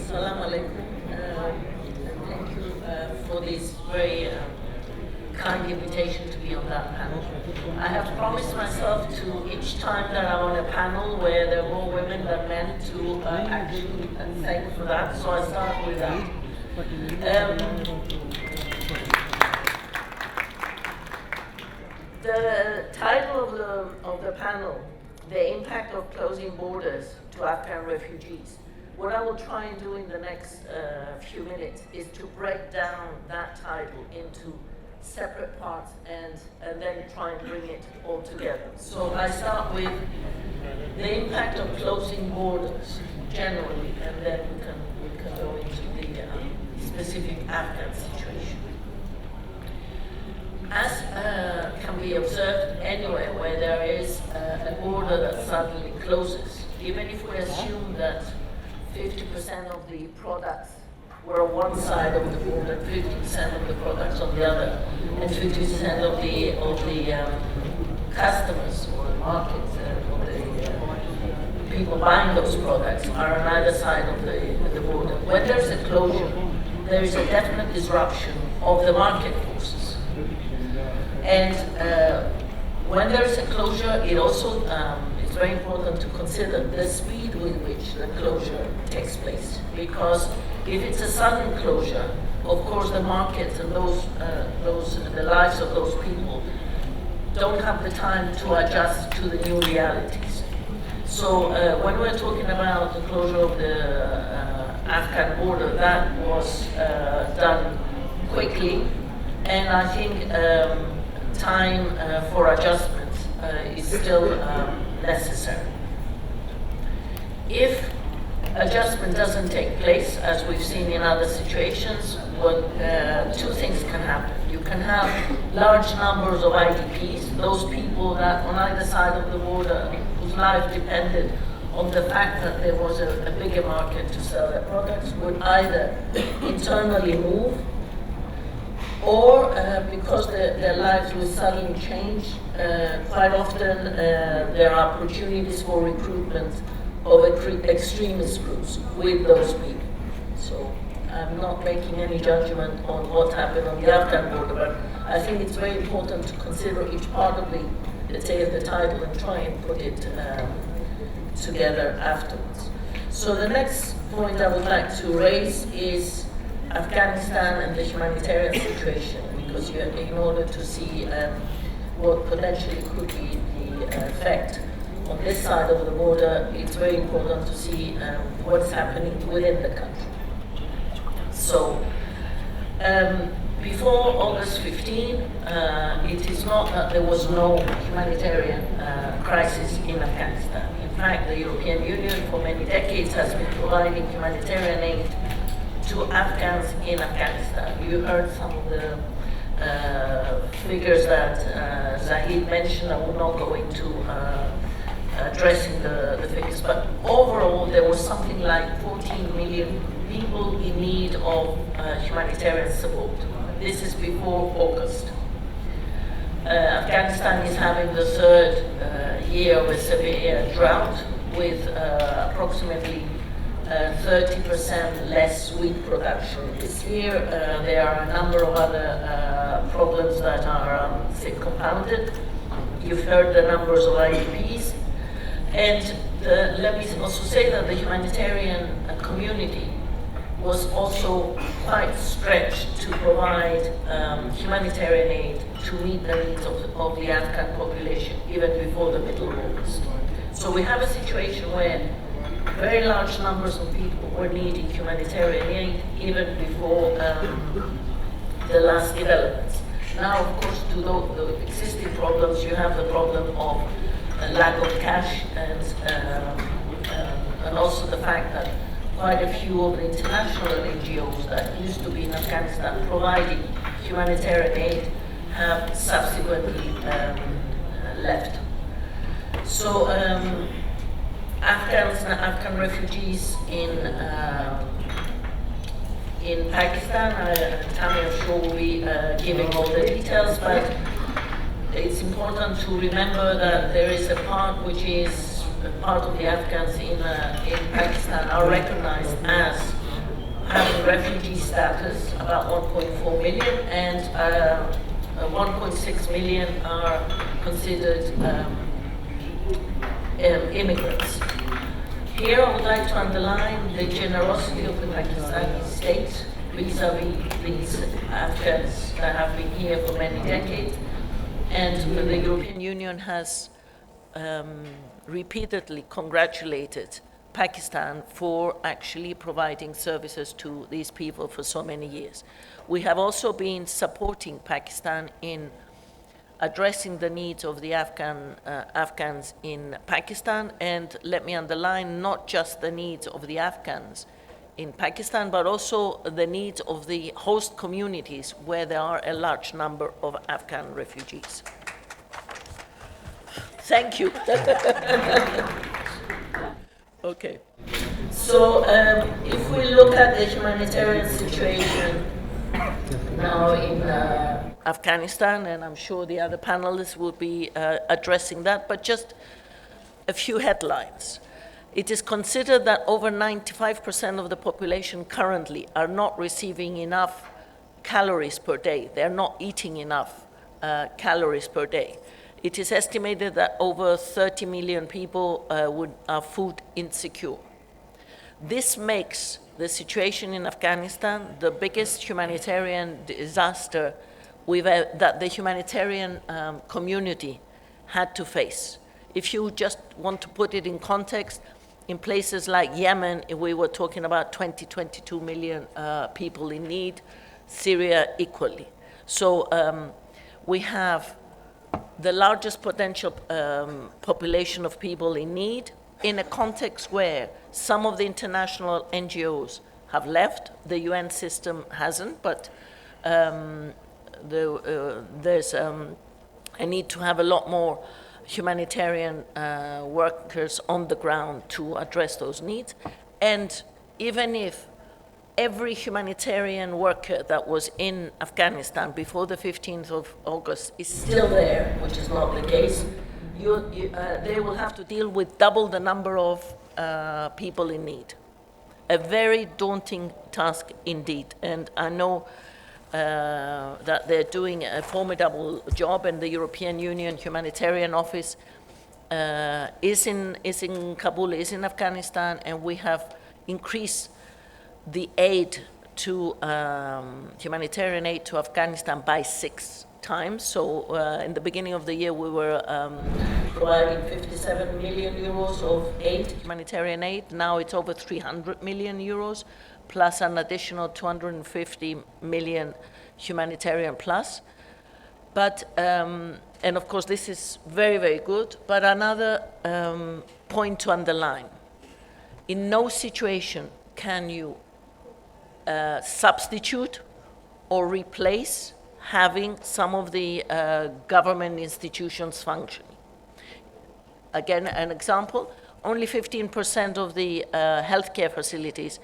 Assalamu alaikum. Thank you for this very kind invitation to be on that panel. I have promised myself to each time that I'm on a panel where there are more women than men to actually thank for that. So I start with that. The title of the panel, The Impact of Closing Borders to Afghan Refugees. What I will try and do in the next few minutes is to break down that title into separate parts and then try and bring it all together. So I start with the impact of closing borders generally, and then we can go into the specific Afghan situation. As can be observed anywhere where there is a border that suddenly closes, even if we assume that 50% of the products were on one side of the border, 50% of the products on the other, and 50% of the customers or the markets or the people buying those products are on either side of the border. When there's a closure, there is a definite disruption of the market forces. And when there is a closure, it also it's very important to consider the speed with which the closure takes place. Because if it's a sudden closure, of course the markets and the lives of those people don't have the time to adjust to the new realities. So when we're talking about the closure of the Afghan border, that was done quickly, and I think time for adjustment is still necessary. If adjustment doesn't take place, as we've seen in other situations, two things can happen. You can have large numbers of IDPs, those people that on either side of the border whose life depended on the fact that there was a bigger market to sell their products, would either internally move or because their lives will suddenly change. Quite often there are opportunities for recruitment of extremist groups with those people. So I'm not making any judgment on what happened on the Afghan border, but I think it's very important to consider each part of the title and try and put it together afterwards. So the next point I would like to raise is Afghanistan and the humanitarian situation, because in order to see what potentially could be the effect on this side of the border, it's very important to see what's happening within the country. So before August 15, it is not that there was no humanitarian crisis in Afghanistan. In fact, the European Union for many decades has been providing humanitarian aid to Afghans in Afghanistan. You heard some of the figures that Zahid mentioned. I will not go into addressing the figures, but overall there was something like 14 million people in need of humanitarian support. This is before August. Afghanistan is having the third year of a severe drought with approximately 30% less wheat production this year. There are a number of other problems that are compounded. You've heard the numbers of IDPs. And let me also say that the humanitarian community was also quite stretched to provide humanitarian aid to meet the needs of the Afghan population even before the middle of August. So we have a situation where very large numbers of people were needing humanitarian aid even before the last developments. Now, of course, to the existing problems, you have the problem of a lack of cash and also the fact that quite a few of the international NGOs that used to be in Afghanistan providing humanitarian aid have subsequently left. So Afghan refugees in Pakistan, Tammy I'm sure will be giving all the details, but it's important to remember that there is a part which is part of the Afghans in Pakistan are recognized as refugee status, about 1.4 million, and 1.6 million are considered immigrants. Here I would like to underline the generosity of the Pakistani state vis-a-vis these Afghans that have been here for many decades, and the European Union has repeatedly congratulated Pakistan for actually providing services to these people for so many years. We have also been supporting Pakistan in addressing the needs of the Afghans in Pakistan, and let me underline, not just the needs of the Afghans in Pakistan, but also the needs of the host communities where there are a large number of Afghan refugees. Thank you. Okay. So if we look at the humanitarian situation now in Afghanistan, and I'm sure the other panelists will be addressing that, but just a few headlines. It is considered that over 95% of the population currently are not receiving enough calories per day. They're not eating enough calories per day. It is estimated that over 30 million people are food insecure. This makes the situation in Afghanistan the biggest humanitarian disaster that the humanitarian community had to face. If you just want to put it in context, in places like Yemen, we were talking about 22 million people in need, Syria equally. So we have the largest potential population of people in need in a context where some of the international NGOs have left, the UN system hasn't, but there's a need to have a lot more humanitarian workers on the ground to address those needs. And even if every humanitarian worker that was in Afghanistan before the 15th of August is still there, which is not the case, they will have to deal with double the number of people in need. A very daunting task indeed. And I know that they're doing a formidable job, and the European Union Humanitarian Office is in Kabul, is in Afghanistan, and we have increased the aid to humanitarian aid to Afghanistan by 6 times. So in the beginning of the year, we were providing 57 million euros of aid, humanitarian aid. Now it's over 300 million euros, plus an additional 250 million humanitarian plus. But, and of course, this is very, very good. But another point to underline, in no situation can you substitute or replace having some of the government institutions functioning. Again, an example, only 15% of the healthcare facilities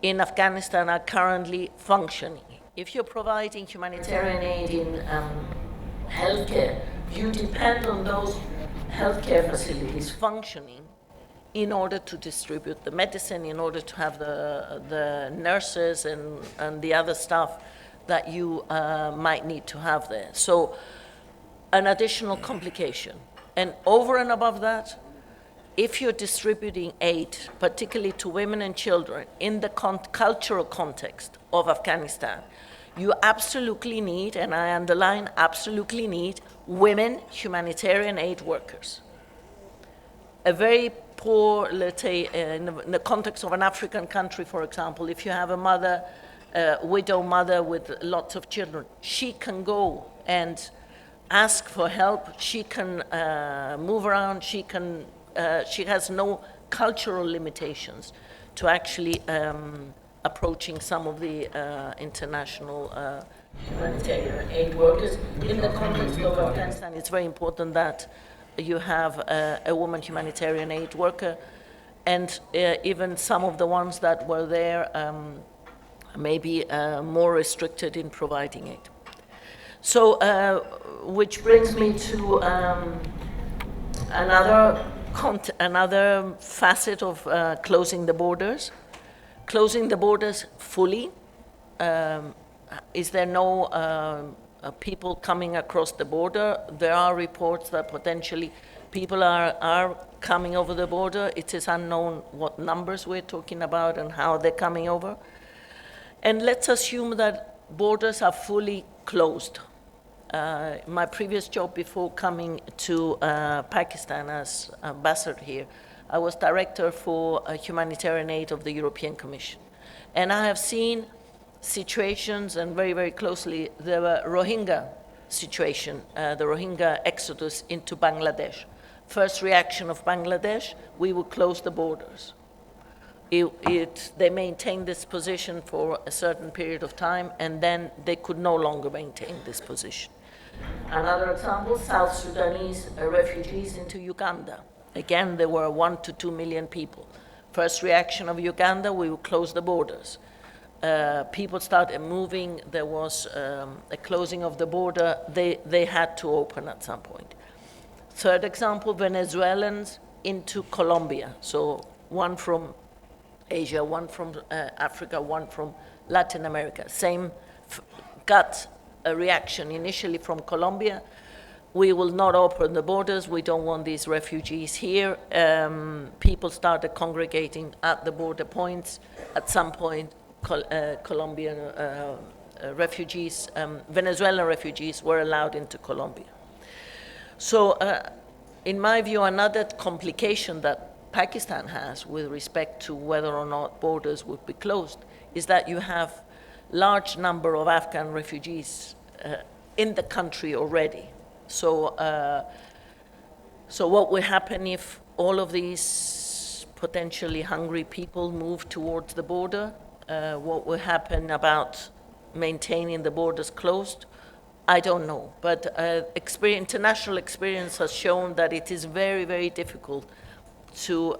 in Afghanistan are currently functioning. If you're providing humanitarian aid in healthcare, you depend on those healthcare facilities functioning in order to distribute the medicine, in order to have the nurses and the other staff that you might need to have there. So an additional complication. And over and above that, if you're distributing aid, particularly to women and children, in the cultural context of Afghanistan, you absolutely need, and I underline absolutely need, women humanitarian aid workers. A very poor, let's say, in the context of an African country, for example, if you have a mother, widow mother with lots of children, she can go and ask for help, she can move around, she has no cultural limitations to actually approaching some of the international humanitarian aid workers. In the context of Afghanistan, it's very important that you have a woman humanitarian aid worker, and even some of the ones that were there may be more restricted in providing aid. So, which brings me to another facet of closing the borders. closing the borders fully. Is there no people coming across the border? There are reports that potentially people are coming over the border. It is unknown what numbers we're talking about and how they're coming over. And let's assume that borders are fully closed. My previous job before coming to Pakistan as ambassador here, I was director for humanitarian aid of the European Commission. And I have seen situations, and very, very closely, the Rohingya situation, the Rohingya exodus into Bangladesh. First reaction of Bangladesh, we will close the borders. They maintained this position for a certain period of time, and then they could no longer maintain this position. Another example, South Sudanese refugees into Uganda. Again, there were 1 to 2 million people. First reaction of Uganda, we will close the borders. People started moving, there was a closing of the border, they had to open at some point. Third example, Venezuelans into Colombia. So one from Asia, one from Africa, one from Latin America. Same gut reaction initially from Colombia. We will not open the borders, we don't want these refugees here. People started congregating at the border points. At some point, Colombian refugees, Venezuelan refugees were allowed into Colombia. So in my view, another complication that Pakistan has with respect to whether or not borders would be closed is that you have large number of Afghan refugees in the country already. So, so what will happen if all of these potentially hungry people move towards the border? What will happen about maintaining the borders closed? I don't know. But international experience has shown that it is very, very difficult to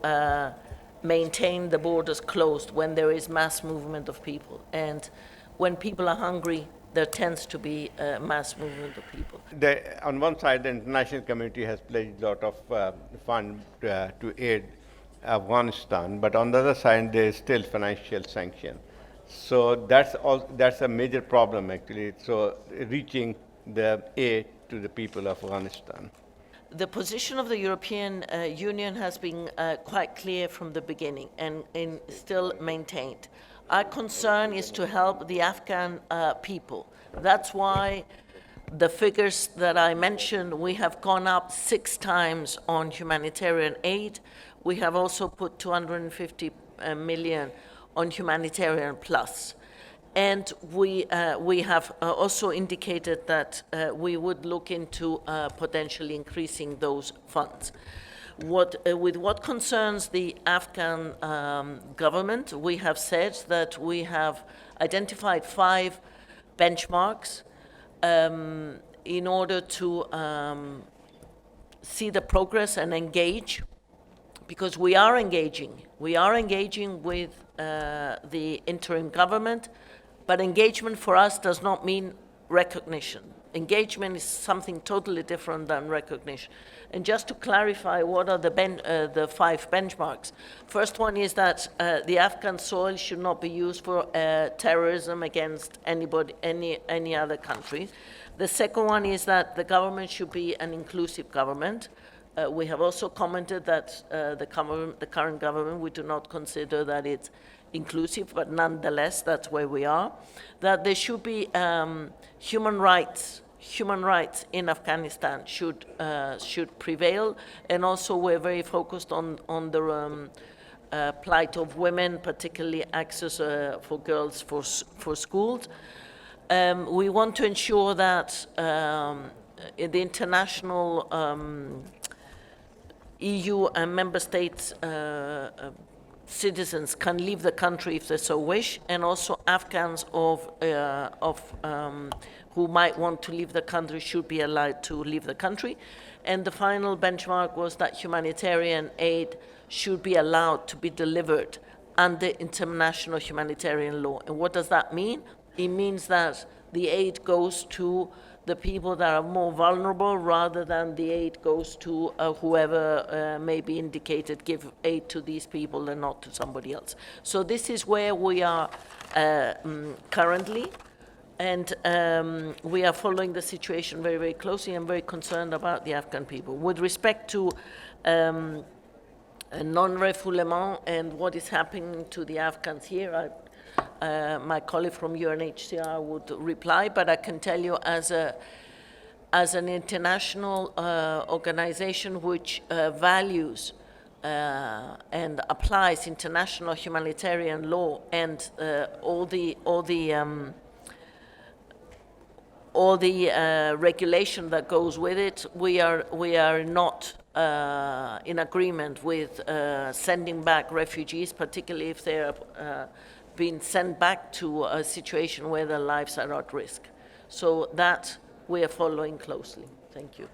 maintain the borders closed when there is mass movement of people. And when people are hungry, there tends to be a mass movement of people. On one side, the international community has pledged a lot of funds to aid Afghanistan, but on the other side, there is still financial sanction. So that's a major problem, actually. So reaching the aid to the people of Afghanistan. The position of the European Union has been quite clear from the beginning and still maintained. Our concern is to help the Afghan people. That's why the figures that I mentioned, we have gone up 6 times on humanitarian aid. We have also put 250 million on humanitarian plus. And we have also indicated that we would look into potentially increasing those funds. With what concerns the Afghan government, we have said that we have identified 5 benchmarks in order to see the progress and engage, because we are engaging. We are engaging with the interim government, but engagement for us does not mean recognition. Engagement is something totally different than recognition. And just to clarify, what are the 5 benchmarks? First one is that the Afghan soil should not be used for terrorism against anybody, any other country. The second one is that the government should be an inclusive government. We have also commented that the current government, we do not consider that it's inclusive, but nonetheless, that's where we are. That there should be human rights in Afghanistan should prevail, and also we're very focused on the plight of women, particularly access for girls for schools. We want to ensure that in the international EU and member states citizens can leave the country if they so wish, and also Afghans who might want to leave the country should be allowed to leave the country. And the final benchmark was that humanitarian aid should be allowed to be delivered under international humanitarian law. And what does that mean? it means that the aid goes to the people that are more vulnerable rather than the aid goes to whoever may be indicated give aid to these people and not to somebody else. So this is where we are currently. And we are following the situation very, very closely and very concerned about the Afghan people. With respect to non-refoulement and what is happening to the Afghans here, my colleague from UNHCR would reply, but I can tell you as an international organization which values and applies international humanitarian law and all the regulation that goes with it, we are not in agreement with sending back refugees, particularly if they are being sent back to a situation where their lives are at risk. So that we are following closely. Thank you.